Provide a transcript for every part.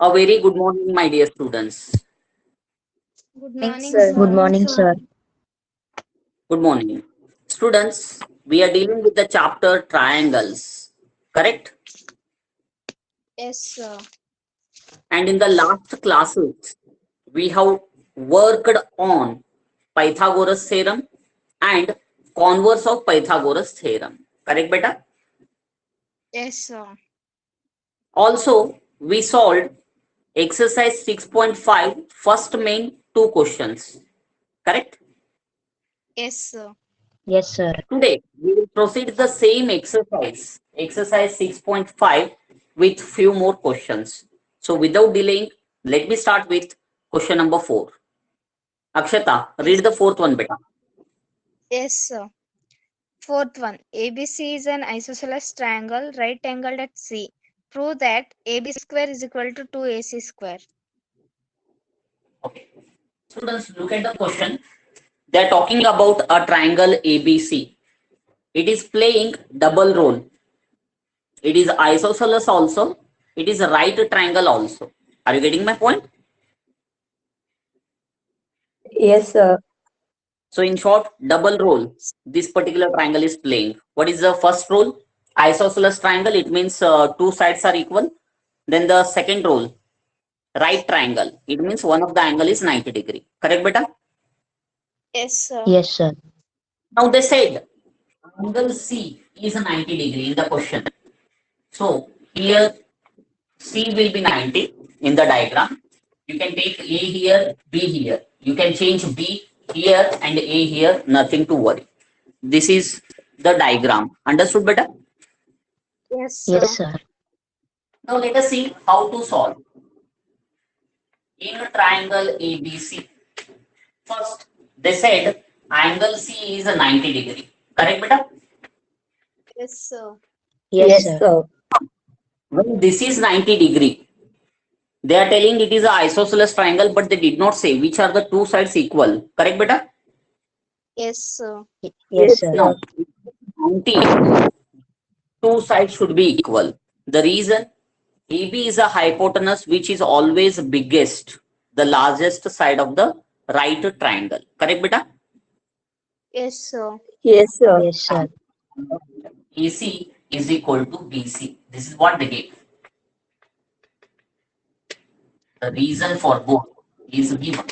A very good morning, my dear students. Good Thanks, morning, sir. sir. Good morning, sir. Good morning. Students, we are dealing with the chapter triangles, correct? Yes, sir. And in the last classes, we have worked on Pythagoras theorem and converse of Pythagoras theorem, correct, beta? Yes, sir. Also, we solved exercise 6.5 first main two questions, correct? Yes, sir. Yes, sir. Today, we will proceed the same exercise 6.5 with few more questions. So without delaying, let me start with question number 4. Akshata, read the fourth one, beta. Yes, sir. Fourth one. ABC is an isosceles triangle right angled at C. Prove that AB square is equal to 2AC square. Okay. Students, look at the question. They are talking about a triangle ABC. It is playing double role. It is isosceles also. It is a right triangle also. Are you getting my point? Yes, sir. So in short, double role this particular triangle is playing. What is the first role? Isosceles triangle, it means two sides are equal. Then the second role, right triangle, it means one of the angle is 90 degree. Correct, beta? Yes, sir. Yes, sir. Now they said angle C is 90 degree in the question. So here C will be 90 in the diagram. You can take A here, B here. You can change B here and A here, nothing to worry. This is the diagram. Understood, beta? Yes, Yes, sir. sir. Now let us see how to solve. In a triangle ABC, first they said angle C is a 90 degree. Correct, beta? Yes, sir. Yes, sir. sir. When this is 90 degree, they are telling it is a isosceles triangle, but they did not say which are the two sides equal. Correct, beta? Yes, sir. Yes, sir. Now, 90, two sides should be equal. The reason AB is a hypotenuse which is always biggest, the largest side of the right triangle. Correct, beta? Yes, sir. Yes, sir. Yes, sir. AC is equal to BC. This is what they gave. The reason for both is given.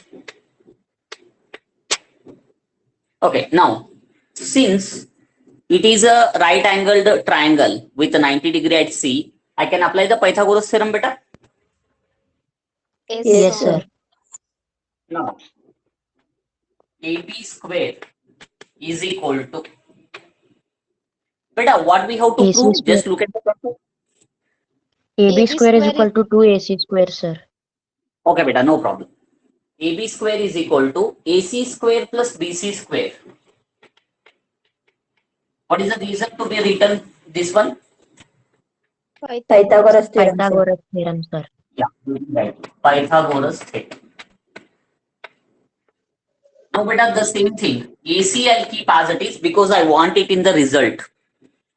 Okay, now since it is a right angled triangle with a 90 degree at C, I can apply the Pythagoras theorem, beta. Yes, Yes, Yes, sir. sir. Now AB square is equal to, beta, what we have to AC prove? square. Just look at the question. AB AB square is square equal to 2AC square, sir. Okay, beta, no problem. AB square is equal to AC square plus BC square. What is the reason to be written this one? Pythagoras. Pythagoras theorem, sir. Pythagoras theorem, sir. Yeah, right. Pythagoras theorem. Now, beta, the same thing. AC I'll keep as it is because I want it in the result.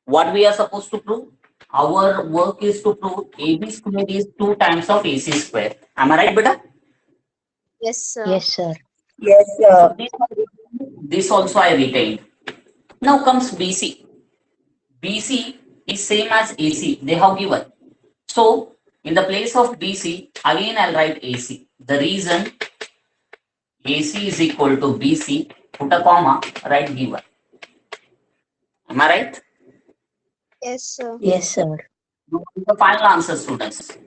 What we are supposed to prove? Our work is to prove AB square is 2 times of AC square. Am I right, beta? Yes, sir. Yes, sir. Yes, So sir. this also I retained. Now comes BC. BC is same as AC. They have given. So in the place of BC, again I'll write AC. The reason AC is equal to BC, put a comma, write given. Am I right? Yes, sir. Yes, sir. Now, the final answer, students.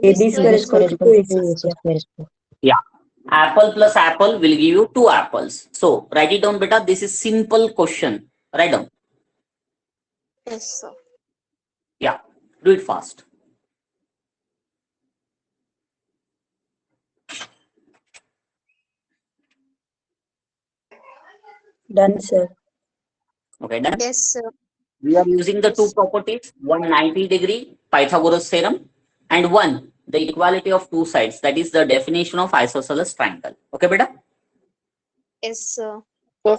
AB AB square square AB is square equal is to equal to 2AC 2AC square. square square. Yeah. Apple plus apple will give you 2 apples. So write it down, beta. This is simple question. Write down. Yes, sir. Yeah. Do it fast. Done, sir. Okay, done. Yes, sir. We are using the two Yes. properties, one 90-degree Pythagoras theorem and one the equality of two sides. That is the definition of isosceles triangle. Okay, beta? Yes, sir.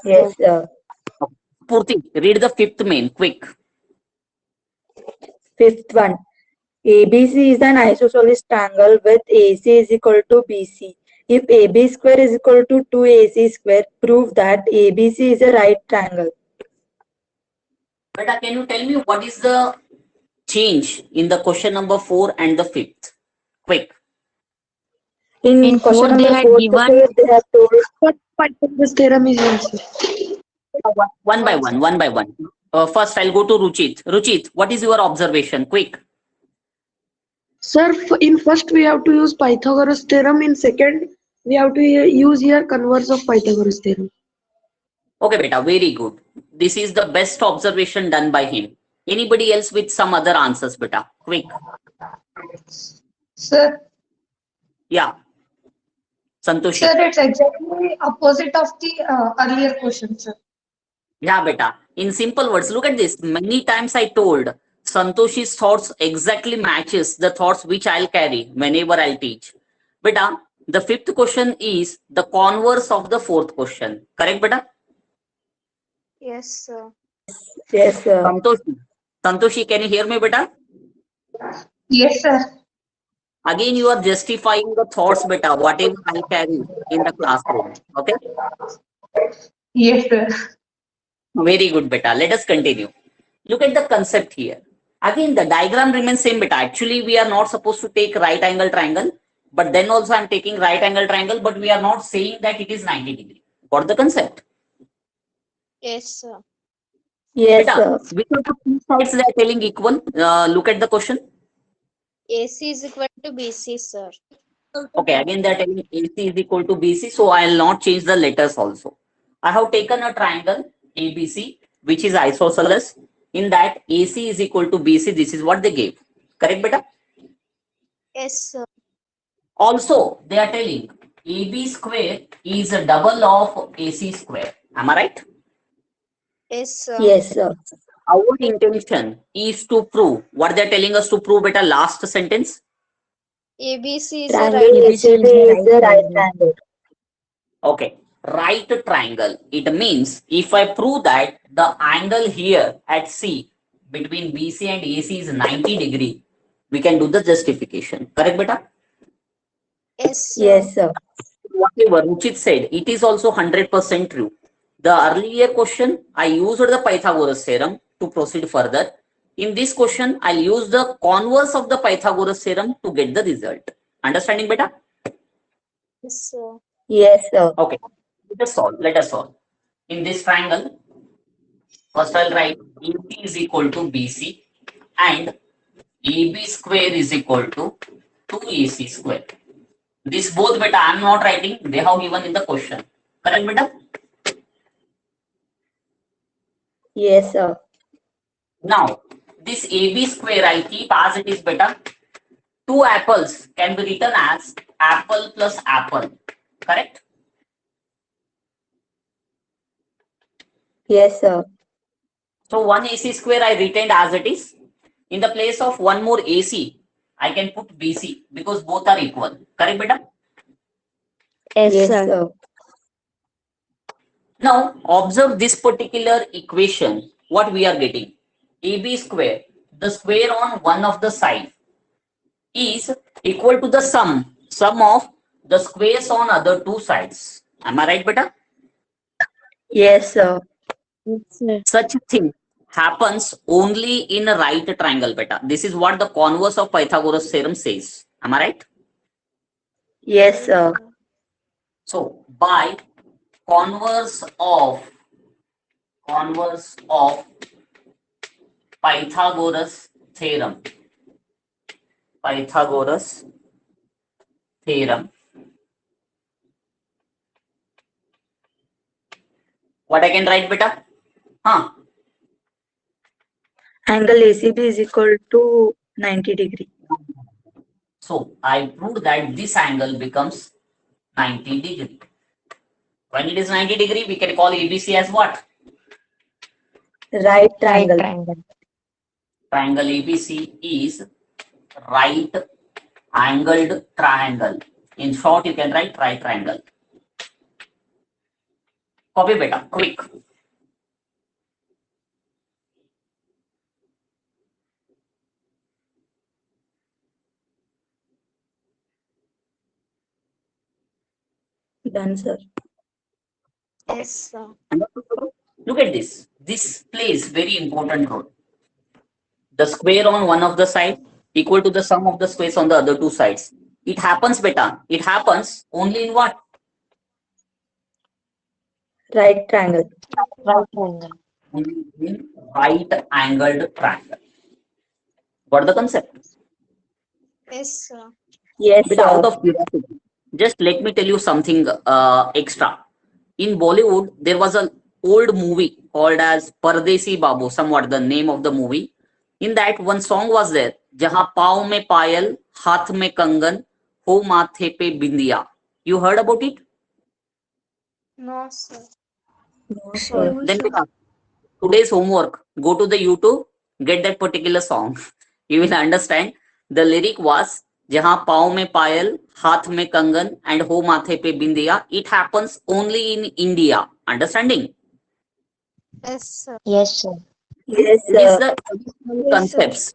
Yes, sir. Purti, read the fifth main, quick. Fifth one. ABC is an isosceles triangle with AC is equal to BC. If AB square is equal to 2AC square, prove that ABC is a right triangle. Beta, can you tell me what is the change in the question number 4 and the 5th? Quick. In question four, they number had 4, given- they have told What Pythagoras theorem is answer? One by one, one by one. First, I'll go to Ruchit. Ruchit, what is your observation? Quick. Sir, in first we have to use Pythagoras theorem. In second, we have to use here converse of Pythagoras theorem. Okay, beta, very good. This is the best observation done by him. Anybody else with some other answers, beta? Quick. Sir, Yeah. Santoshi. sir, it's exactly opposite of the earlier question, sir. Yeah, beta. In simple words, look at this. Many times I told Santoshi's thoughts exactly matches the thoughts which I'll carry whenever I'll teach. Beta, the 5th question is the converse of the 4th question. Correct, beta? Yes, sir. yes, sir. Santoshi, can you hear me, beta? Yes, sir. Again, you are justifying the thoughts, beta, whatever I carry in the classroom. Okay? Yes, sir. Very good, beta. Let us continue. Look at the concept here. Again, the diagram remains same, beta. Actually, we are not supposed to take right angle triangle, but then also I'm taking right angle triangle, but we are not saying that it is 90 degree. Got the concept? Yes, sir. Yes, Beta, sir. which are the two sides they are telling equal? Look at the question. AC is equal to BC, sir. Okay, again they are telling AC is equal to BC, so I will not change the letters also. I have taken a triangle ABC, which is isosceles. In that AC is equal to BC, this is what they gave. Correct, beta? Yes, sir. Also, they are telling AB square is a double of AC square. Am I right? Yes, sir. Yes, sir. Our intention is to prove what they are telling us to prove, beta. Last sentence. ABC is a Triangle right ACB is a right triangle. Okay, right triangle. It means if I prove that the angle here at C between BC and AC is 90 degree, we can do the justification. Correct, beta? Yes, sir. Yes, sir. Whatever Ruchit said, it is also 100% true. The earlier question, I used the Pythagoras theorem to proceed further. In this question, I'll use the converse of the Pythagoras theorem to get the result. Understanding, beta? Yes, sir. Yes, sir. Okay, let us solve. Let us solve. In this triangle, first I'll write AC is equal to BC and AB square is equal to 2AC square. This both, beta, I am not writing. They have given in the question. Correct, beta? Yes, sir. Now, this AB square I'll keep as it is, beta. Two apples can be written as apple plus apple. Correct? Yes, sir. So one AC square I retained as it is. In the place of one more AC, I can put BC because both are equal. Correct, beta? Yes, Yes, sir. sir. Now, observe this particular equation. What we are getting? AB square, the square on one of the side is equal to the sum of the squares on other two sides. Am I right, beta? Yes, sir. Yes, sir. Such a thing happens only in a right triangle, beta. This is what the converse of Pythagoras theorem says. Am I right? Yes, sir. So, by converse of Pythagoras theorem, Pythagoras theorem, what I can write, beta? Huh? Angle ACB is equal to 90 degree. So I proved that this angle becomes 90 degree. When it is 90 degree, we can call ABC as what? Right Right triangle. triangle. Triangle ABC is right angled triangle. In short, you can write right triangle. Copy, beta. Quick. Done, sir. Yes, sir. Look at this. This plays very important role. The square on one of the side equal to the sum of the squares on the other two sides. It happens, beta. It happens only in what? Right triangle. Right triangle. Only in right angled triangle. What the concept? Yes, sir. Yes, Beta, out sir. of curiosity, just let me tell you something extra. In Bollywood, there was an old movie called as Pardesi Babu, somewhat the name of the movie. In that, one song was there, जहाँ पाँव में पायल, हाथ में कंगन, हो माथे पे बिंदिया. You heard about it? No, sir. No, sir. Then beta, today's homework, go to the YouTube, get that particular song. You will understand. The lyric was जहाँ पाँव में पायल, हाथ में कंगन, and हो माथे पे बिंदिया. It happens only in India. Understanding? Yes, sir. Yes, sir. Yes, It is sir. the traditional Yes, sir. concepts,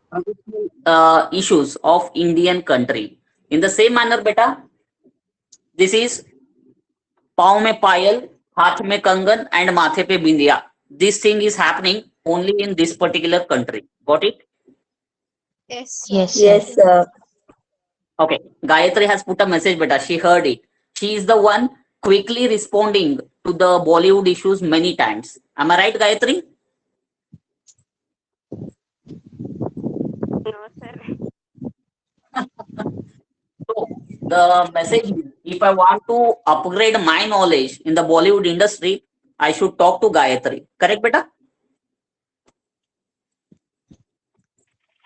issues of Indian country. In the same manner, beta, this is पाँव में पायल, हाथ में कंगन, and माथे पे बिंदिया. This thing is happening only in this particular country. Got it? Yes, sir. Yes, sir. Yes, sir. Okay. Gayatri has put a message, beta. She heard it. She is the one quickly responding to the Bollywood issues many times. Am I right, Gayatri? No, sir. So the message is, if I want to upgrade my knowledge in the Bollywood industry, I should talk to Gayatri. Correct, beta?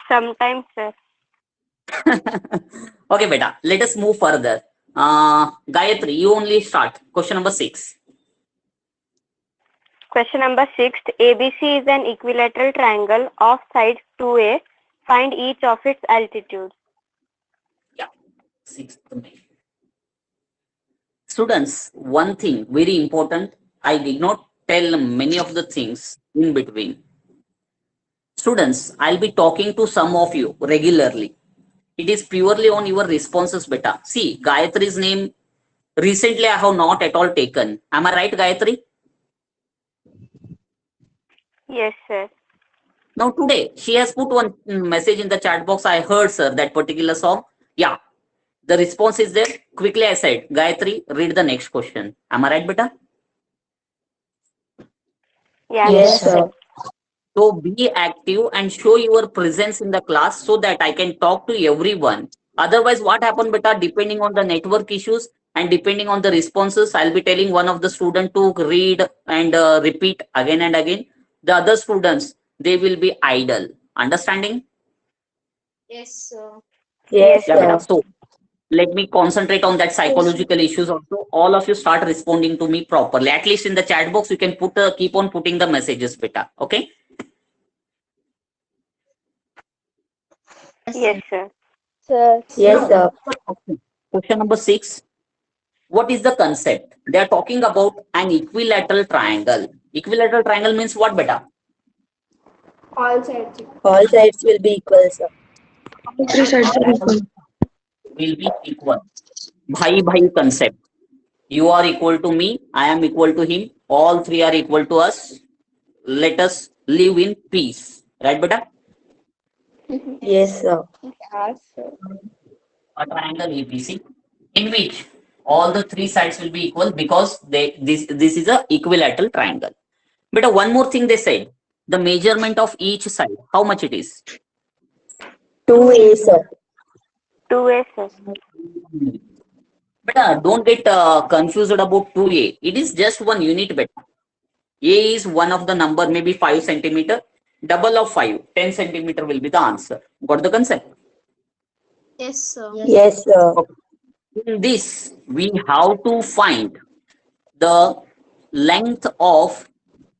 Sometimes, sir. Okay, beta. Let us move further. Gayatri, you only start. Question number 6. Question number 6. ABC is an equilateral triangle of sides 2A. Find each of its altitudes. 6th May. Students, one thing very important. I did not tell many of the things in between. Students, I'll be talking to some of you regularly. It is purely on your responses, beta. See, Gayatri's name recently I have not at all taken. Am I right, Gayatri? Yes, sir. Now today, she has put one message in the chat box. I heard, sir, that particular song. Yeah, the response is there. Quickly I said, Gayatri, read the next question. Am I right, beta? Yeah, Yes, sir. sir. So be active and show your presence in the class so that I can talk to everyone. Otherwise, what happened, beta, depending on the network issues and depending on the responses, I'll be telling one of the student to read and repeat again and again. The other students, they will be idle. Understanding? Yes, sir. Yes, Yeah, beta. sir. So let me concentrate on that psychological issues also. All of you start responding to me properly. At least in the chat box, you can put keep on putting the messages, beta. Okay? Yes, sir. Sir. Yes, sir. Question number 6. What is the concept? They are talking about an equilateral triangle. Equilateral triangle means what, beta? All sides. All sides will be equal, sir. All three sides are equal. Will be equal. Bhai bhai concept. You are equal to me. I am equal to him. All three are equal to us. Let us live in peace. Right, beta? Yes, sir. Yes, sir. A triangle ABC in which all the three sides will be equal because this is a equilateral triangle. But one more thing they said, the measurement of each side, how much it is? 2A, sir. 2A, sir. But don't get confused about 2A. It is just one unit, beta. A is one of the number, maybe 5 centimeter. Double of 5, 10 centimeter will be the answer. Got the concept? Yes, sir. Yes, sir. In this, we have to find the length of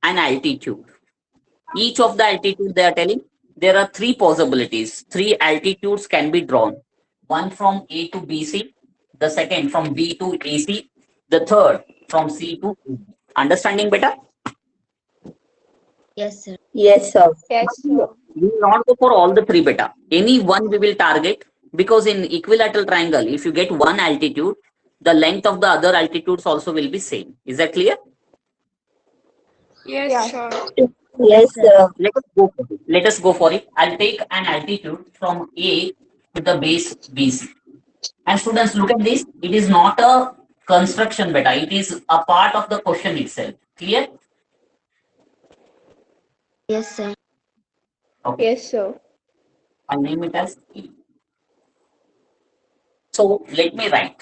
an altitude. Each of the altitude they are telling, there are 3 possibilities. 3 altitudes can be drawn. One from A to BC, the second from B to AC, the third from C to E. Understanding better? Yes, sir. Yes, sir. Yes, sir. We will not go for all the 3 beta. Any one we will target because in equilateral triangle, if you get one altitude, the length of the other altitudes also will be same. Is that clear? Yes, sir. Yes, sir. Let us go for it. Let us go for it. I'll take an altitude from A to the base BC. And students, look at this. It is not a construction beta. It is a part of the question itself. Clear? Yes, sir. Okay. Yes, sir. I'll name it as A. So let me write.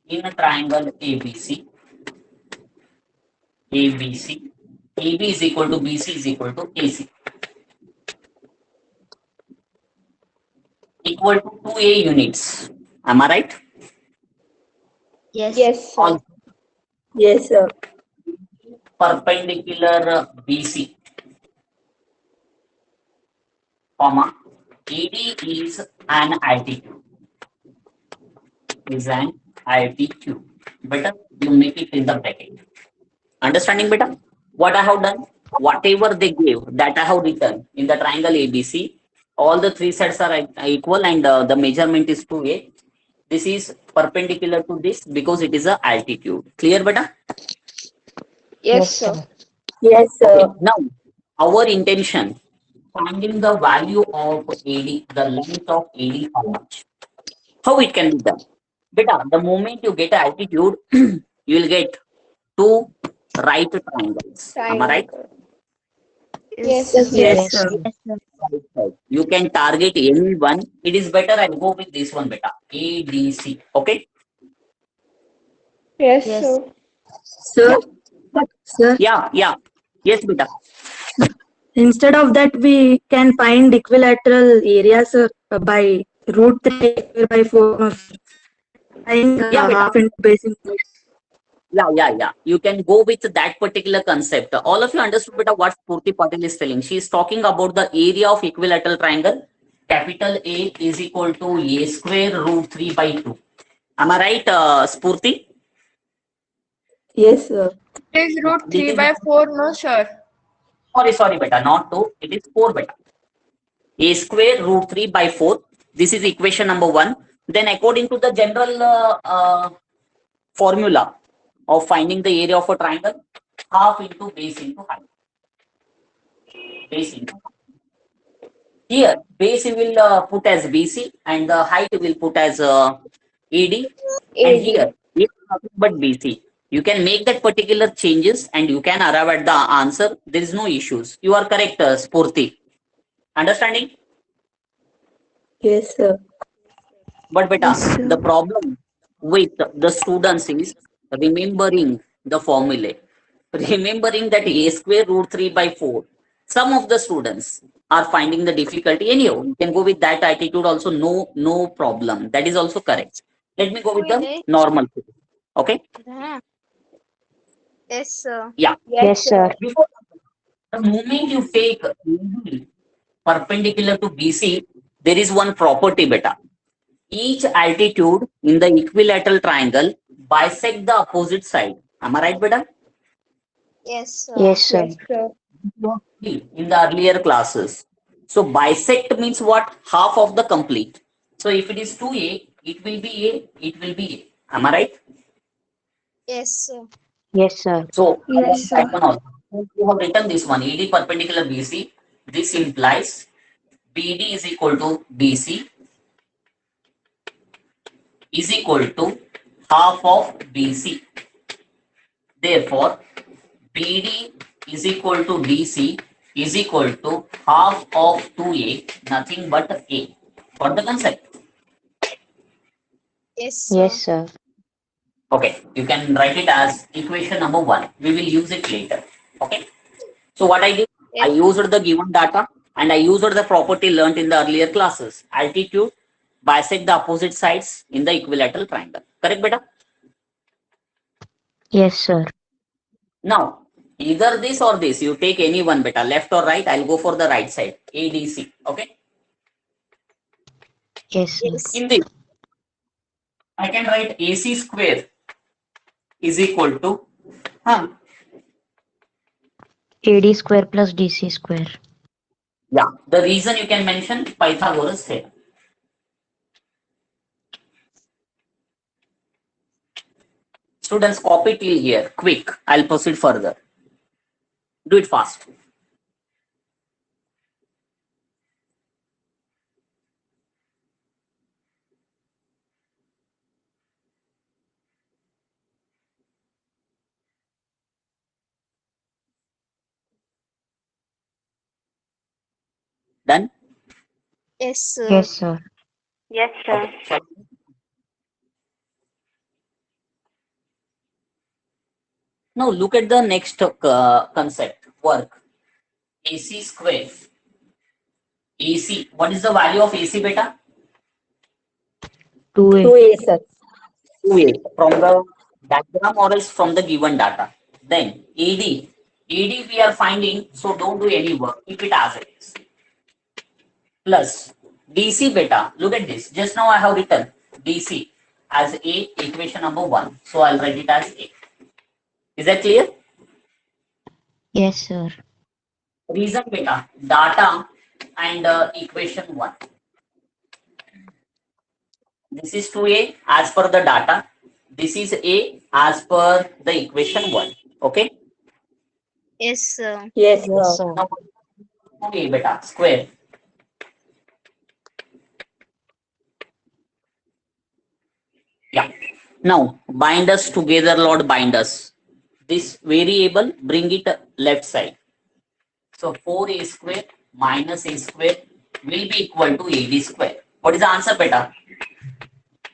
In a triangle ABC, ABC, AB is equal to BC is equal to AC. Equal to 2A units. Am I right? Yes. Yes, sir. All Yes, sir. perpendicular BC, comma, AD is an altitude. Is an altitude. Better you make it in the bracket. Understanding better? What I have done? Whatever they gave, that I have written in the triangle ABC. All the three sides are equal and the measurement is 2A. This is perpendicular to this because it is a altitude. Clear, beta? Yes, sir. Yes, Okay. sir. Now, our intention, finding the value of AD, the length of AD, how much? How it can be done? Beta, the moment you get altitude, you will get two right triangles. Am I right? Triangle. Yes. Yes, Yes, sir. sir. Right side. You can target any one. It is better I'll go with this one beta. ADC. Okay? Yes, Yes. sir. Sir, sir, Yeah, yeah. Yes, beta. instead of that, we can find equilateral areas by root 3 square by 4. Find Yeah, beta. half into base into. Yeah. You can go with that particular concept. All of you understood beta what Spurti Patil is telling. She is talking about the area of equilateral triangle. Capital A is equal to A square root 3 by 2. Am I right, Spurti? Yes, sir. It is root This 3 is by 4, no, sir. sorry beta, not 2. It is 4 beta. A square root 3 by 4. This is equation number 1. Then according to the general formula of finding the area of a triangle, half into base into height. Base into height. Here, base you will put as BC and the height will put as AD. And here, it's nothing but BC. You can make that particular changes and you can arrive at the answer. There is no issues. You are correct, Spurti. Understanding? Yes, sir. But beta, Yes, sir. the problem with the students is remembering the formulae. Remembering that A square root 3 by 4. Some of the students are finding the difficulty. Anyhow, you can go with that attitude also, no problem. That is also correct. Let me go with the normal. Okay? Yes, sir. Yeah. Yes, sir. Before the moment you take AB perpendicular to BC, there is one property beta. Each altitude in the equilateral triangle bisect the opposite side. Am I right, beta? Yes, sir. Yes, sir. Yes, sir. In the earlier classes. So bisect means what? Half of the complete. So if it is 2A, it will be A, it will be A. Am I right? Yes, sir. Yes, sir. So Yes, that one also. You have written this one, AD perpendicular BC. This implies BD is equal to BC is equal to half of BC. Therefore, BD is equal to BC is equal to half of 2A, nothing but A. Got the concept? Yes, sir. Yes, sir. Okay, you can write it as equation number 1. We will use it later. Okay. So what I did, I used the given data and I used the property learnt in the earlier classes. Altitude bisect the opposite sides in the equilateral triangle. Correct, beta? Yes, sir. Now, either this or this, you take any one beta, left or right, I'll go for the right side, ADC. Okay. Yes, sir. Yes. In this, I can write AC square is equal to, AD square plus DC square. Yeah, the reason you can mention Pythagoras theorem. Students, copy till here. Quick. I'll proceed further. Do it fast. Done? Yes, sir. Yes, sir. Yes, sir. Okay. Now look at the next concept. Work. AC square. AC. What is the value of AC beta? 2A. 2A, sir. 2A from the diagram or else from the given data. Then AD. AD we are finding, so don't do any work. Keep it as it is. Plus DC beta. Look at this. Just now I have written DC as A, equation number 1. So I'll write it as A. Is that clear? Yes, sir. Reason beta, data and equation 1. This is 2A as per the data. This is A as per the equation 1. Okay? Yes, sir. Yes, Yes, sir. sir. Now 2A beta square. Yeah. Now bind us together, Lord, bind us. This variable, bring it left side. So 4A square minus A square will be equal to AD square. What is the answer, beta?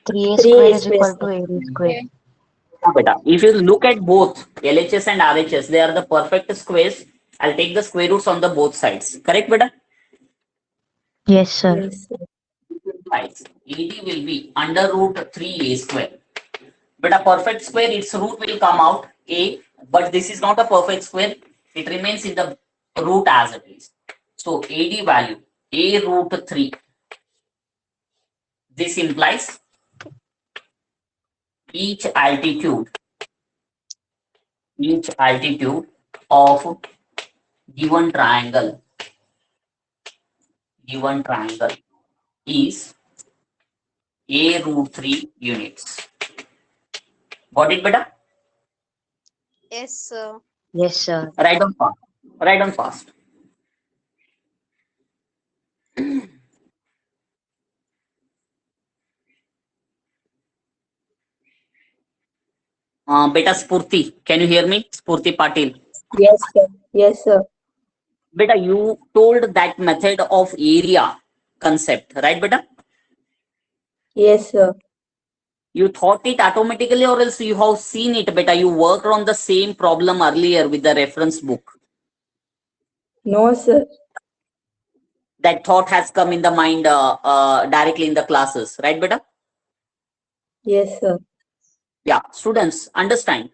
3A 3A square is square, equal sir. to AD square. Beta. If you look at both LHS and RHS, they are the perfect squares. I'll take the square roots on the both sides. Correct, beta? Yes, sir. Yes, sir. Right. AD will be under root 3A square. But a perfect square, its root will come out A, but this is not a perfect square. It remains in the root as it is. So AD value, A root 3. This implies each altitude of given triangle is A root 3 units. Got it, beta? Yes, sir. Yes, sir. Write down fast. Write down fast. Beta Spurti, can you hear me? Spurti Patil. Yes, sir. Yes, sir. Beta, you told that method of area concept, right, beta? Yes, sir. You thought it automatically or else you have seen it, beta. You worked on the same problem earlier with the reference book. No, sir. That thought has come in the mind directly in the classes, right, beta? Yes, sir. Yeah, students, understand.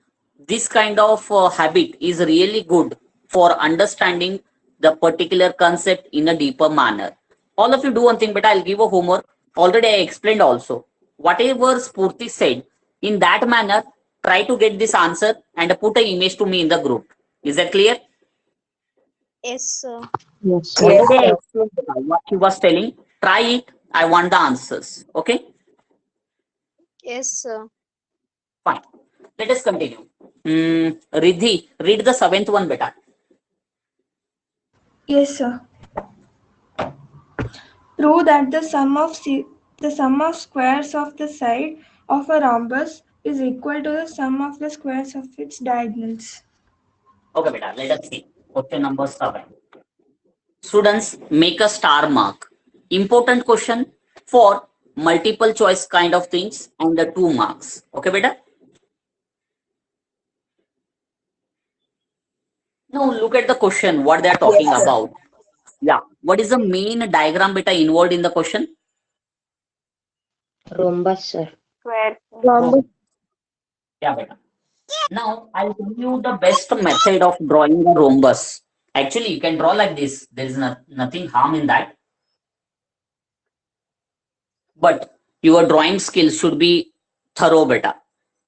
This kind of habit is really good for understanding the particular concept in a deeper manner. All of you do one thing, but I'll give a homework. Already I explained also. Whatever Spurti said, in that manner, try to get this answer and put an image to me in the group. Is that clear? Yes, sir. Yes, sir. Yes, Already I sir. explained what he was telling. Try it. I want the answers. Okay? Yes, sir. Fine. Let us continue. Riddhi, read the 7th one, beta. Yes, sir. Prove that the sum of squares of the side of a rhombus is equal to the sum of the squares of its diagonals. Okay, beta. Let us see. Question number 7. Students, make a star mark. Important question for multiple choice kind of things and the 2 marks. Okay, beta? Now look at the question, what they are talking Yes, sir. about. Yeah. What is the main diagram, beta, involved in the question? Rhombus, sir. Square. Oh, yeah, beta. Now I'll tell you the best method of drawing a rhombus. Actually, you can draw like this. There is nothing harm in that. But your drawing skills should be thorough, beta.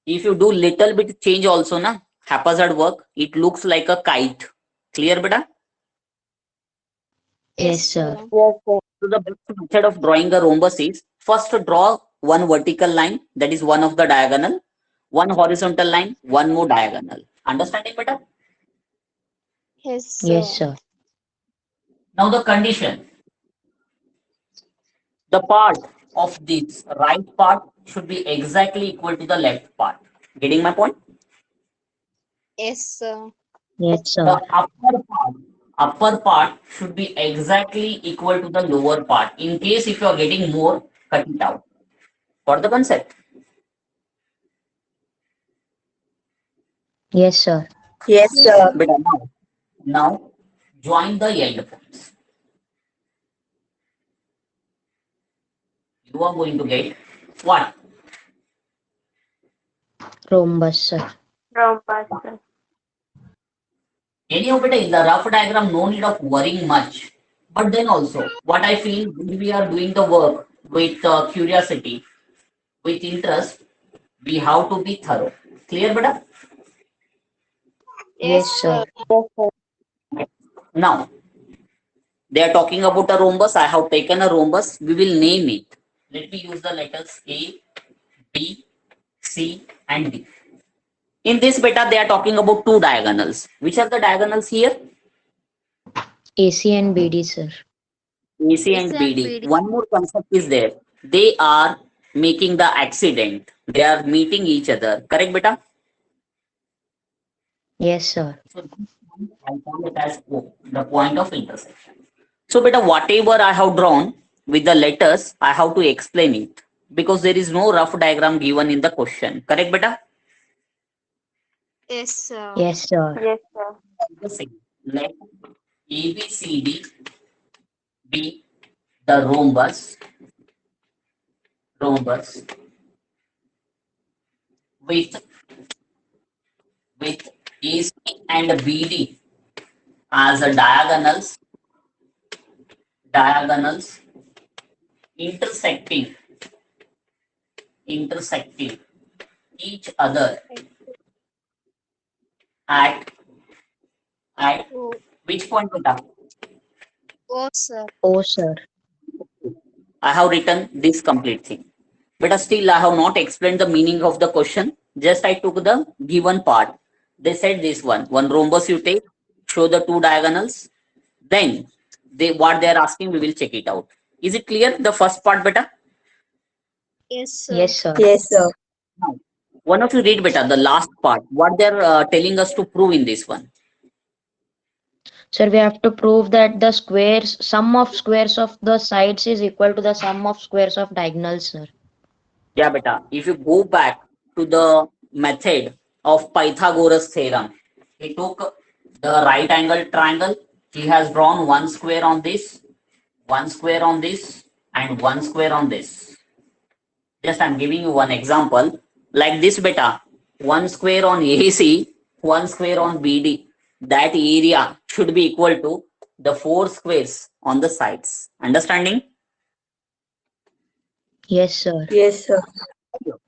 If you do little bit change also, na, haphazard work, it looks like a kite. Clear, beta? Yes, sir. So the best method of drawing a rhombus is first to draw one vertical line, that is one of the diagonal, one horizontal line, one more diagonal. Understanding better? Yes, Yes, sir. Now the condition, the part of this right part should be exactly equal to the left part. Getting my point? Yes, sir. Yes, The sir. upper part should be exactly equal to the lower part. In case if you are getting more, cut it out. Got the concept? Yes, sir. Yes, sir. But now join the end points. You are going to get what? Rhombus, sir. Rhombus, sir. Anyhow, beta, in the rough diagram, no need of worrying much. But then also, what I feel when we are doing the work with curiosity, with interest, we have to be thorough. Clear, beta? Yes, sir. Now, they are talking about a rhombus. I have taken a rhombus. We will name it. Let me use the letters A, B, C, and D. In this beta, they are talking about two diagonals. Which are the diagonals here? AC and BD, sir. AC and BD. One more concept is there. They are making the accident. They are meeting each other. Correct, beta? Yes, sir. So I call it as O, the point of intersection. So, beta, whatever I have drawn with the letters, I have to explain it because there is no rough diagram given in the question. Correct, beta? Yes, sir. Yes, sir. Yes, sir. The same. Let ABCD be the rhombus with AC and BD as a diagonals intersecting each other at O, which point, beta? O, sir. O, sir. I have written this complete thing. But still, I have not explained the meaning of the question. Just I took the given part. They said this one rhombus you take, show the two diagonals. Then what they are asking, we will check it out. Is it clear? The first part, beta? Yes, sir. Yes, sir. Yes, sir. Now, one of you read beta, the last part. What they are telling us to prove in this one. Sir, we have to prove that the sum of squares of the sides is equal to the sum of squares of diagonals, sir. Yeah, beta. If you go back to the method of Pythagoras theorem, he took the right angle triangle. He has drawn one square on this, one square on this, and one square on this. Just I'm giving you one example. Like this beta, one square on AC, one square on BD. That area should be equal to the four squares on the sides. Understanding? Yes, sir. Yes, sir.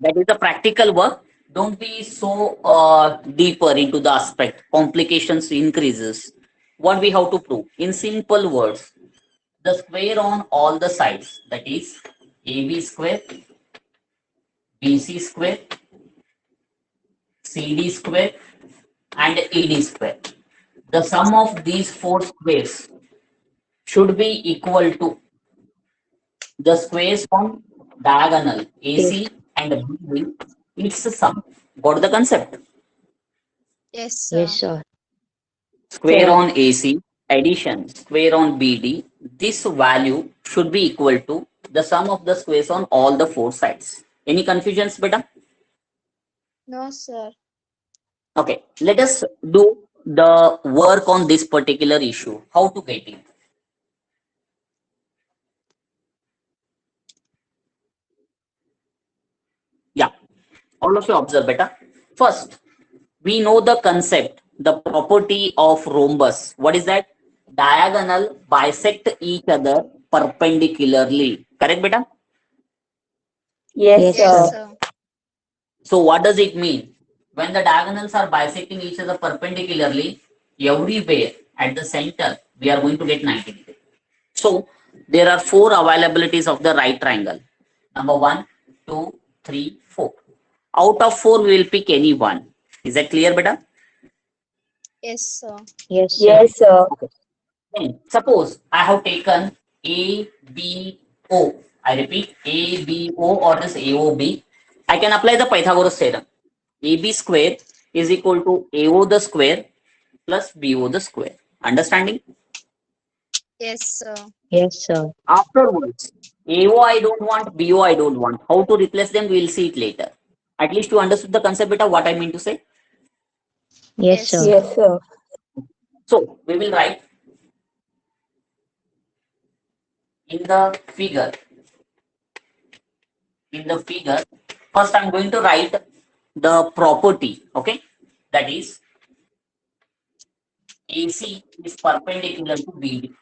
That is the practical work. Don't be so deeper into the aspect. Complications increases. What we have to prove in simple words, the square on all the sides, that is AB square, BC square, CD square, and ED square. The sum of these four squares should be equal to the squares on diagonal AC and BD. It's a sum. Got the concept? Yes, sir. Yes, sir. Square on AC, addition, square on BD. This value should be equal to the sum of the squares on all the four sides. Any confusions, beta? No, sir. Okay, let us do the work on this particular issue. How to get it? Yeah, all of you observe beta. First, we know the concept, the property of rhombus. What is that? Diagonal bisect each other perpendicularly. Correct, beta? Yes, Yes, Yes, sir. sir. So what does it mean? When the diagonals are bisecting each other perpendicularly, everywhere at the center, we are going to get 90 degrees. So there are 4 availabilities of the right triangle. Number 1, 2, 3, 4. Out of 4, we will pick any one. Is that clear, beta? Yes, sir. Yes, sir. Yes, sir. Then suppose I have taken A, B, O. I repeat, A, B, O or this AOB. I can apply the Pythagoras theorem. AB square is equal to AO the square plus BO the square. Understanding? Yes, sir. Yes, sir. Afterwards, AO I don't want, BO I don't want. How to replace them, we will see it later. At least you understood the concept of what I mean to say. Yes, sir. Yes, sir. So we will write in the figure. First I'm going to write the property, okay? That is AC is perpendicular to BD.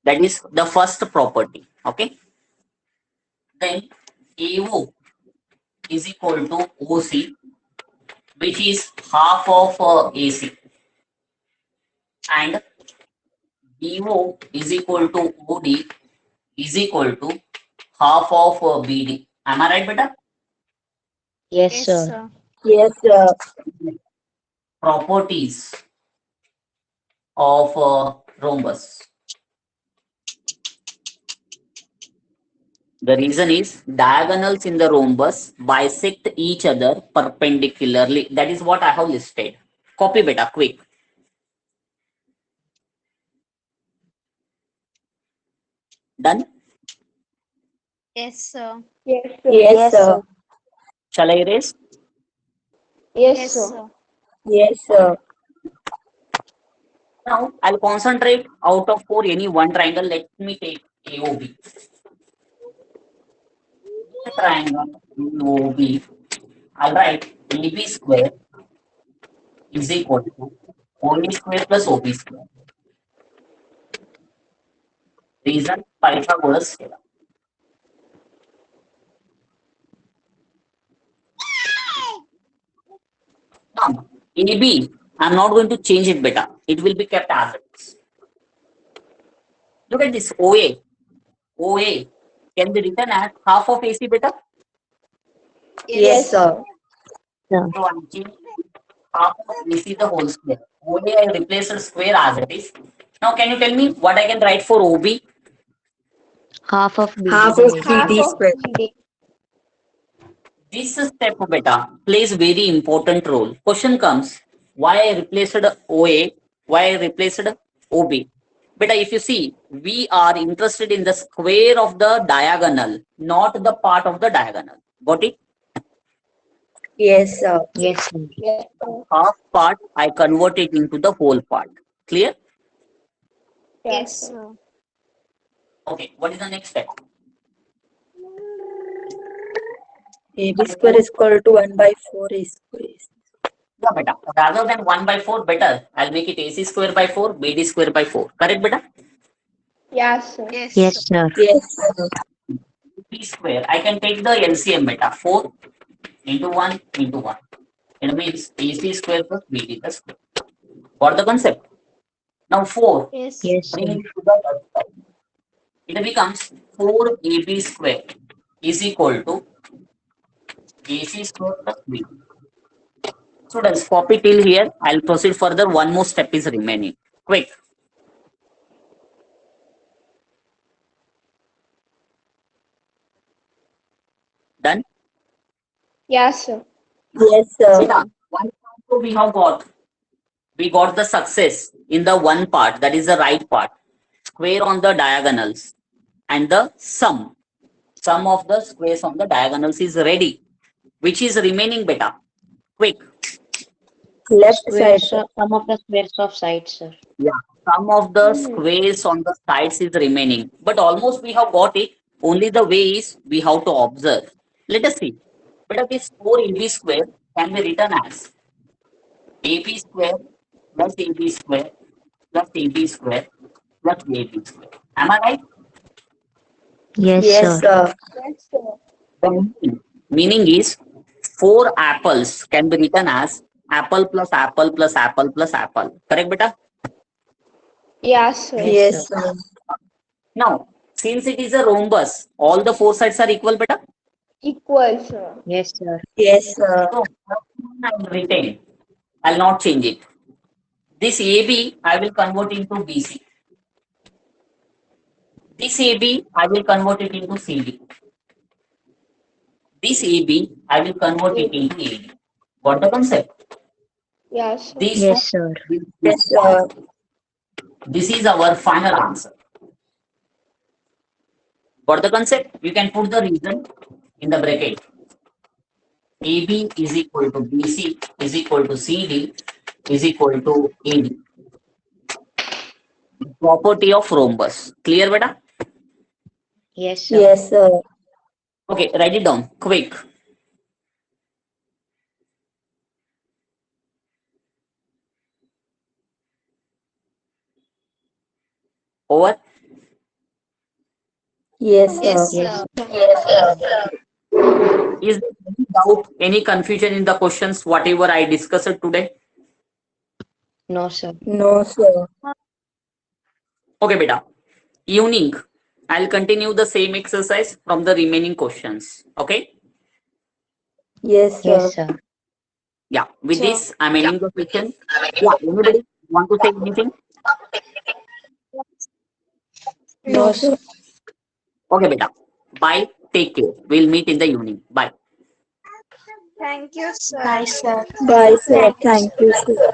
That is the first property, okay? Then AO is equal to OC, which is half of AC, and BO is equal to OD is equal to half of BD. Am I right, beta? Yes, Yes, sir. sir. Yes, sir. Properties of rhombus. The reason is diagonals in the rhombus bisect each other perpendicularly. That is what I have listed. Copy beta, quick. Done? Yes, sir. Yes, sir. Shall I erase? Yes, sir. Yes, sir. Now I'll concentrate out of 4 any one triangle. Let me take AOB. Triangle AOB. I'll write AB square is equal to OB square plus OB square. Reason Pythagoras theorem. Now AB, I'm not going to change it beta. It will be kept as it is. Look at this OA. OA can be written as half of AC beta. Yes, sir. So I'm changing half of AC the whole square. OA I replace the square as it is. Now can you tell me what I can write for OB? Half of BD. Half of BD square. This step beta plays very important role. Question comes, why I replaced OA, why I replaced OB? Beta, if you see, we are interested in the square of the diagonal, not the part of the diagonal. Got it? Yes, sir. Yes, sir. Half part, I convert it into the whole part. Clear? Yes, sir. Okay, what is the next step? AB square is equal to 1 by 4 A square. Yeah, beta. Rather than 1 by 4, better. I'll make it AC square by 4, BD square by 4. Correct, beta? Yes, Yes, sir. Yes, sir. B square. I can take the LCM beta. 4 into 1 into 1. It means AC square plus BD plus square. Got the concept? Now 4. Yes. Yes, Bring sir. it to the left side. It becomes 4AB square is equal to AC square plus BD. Students, copy till here. I'll proceed further. One more step is remaining. Quick. Done? Yes, sir. Yes, sir. Beta, one part we have got. We got the success in the one part, that is the right part. Square on the diagonals and the sum of the squares on the diagonals is ready. Which is remaining beta? Quick. Left side, Squares, sir. some of the squares of sides, sir. Yeah, some of the squares on the sides is remaining, but almost we have got it. Only the way is we have to observe. Let us see. But this 4AB square can be written as AB square plus AB square plus AB square plus AB square. Am I right? Yes, Yes, sir. sir. The meaning is 4 apples can be written as apple plus apple plus apple plus apple. Correct, beta? Yes, sir. Yes, sir. Now, since it is a rhombus, all the four sides are equal, beta. Equal, sir. Yes, sir. Yes, sir. So, I will retain. I'll not change it. This AB, I will convert into BC. This AB, I will convert it into CD. This AB, I will convert it into AD. Got the concept? Yes, sir. These Yes, sir. Yes, sir. This is our final answer. Got the concept? You can put the reason in the bracket. AB is equal to BC is equal to CD is equal to AD. Property of rhombus. Clear, beta? Yes, sir. Yes, sir. Okay, write it down quick. Over. Yes, sir. Yes. Is there any doubt, any confusion in the questions, whatever I discussed today? No, sir. No, sir. Okay, beta. Evening, I'll continue the same exercise from the remaining questions. Okay? Yes, sir. Yes, sir. Yeah. With Sure. this, I'm ending the session. Yeah. Anybody want to say anything? No, sir. Okay, beta. Bye. Take care. We'll meet in the evening. Bye. Thank you, sir. Bye, sir. Thank you, sir.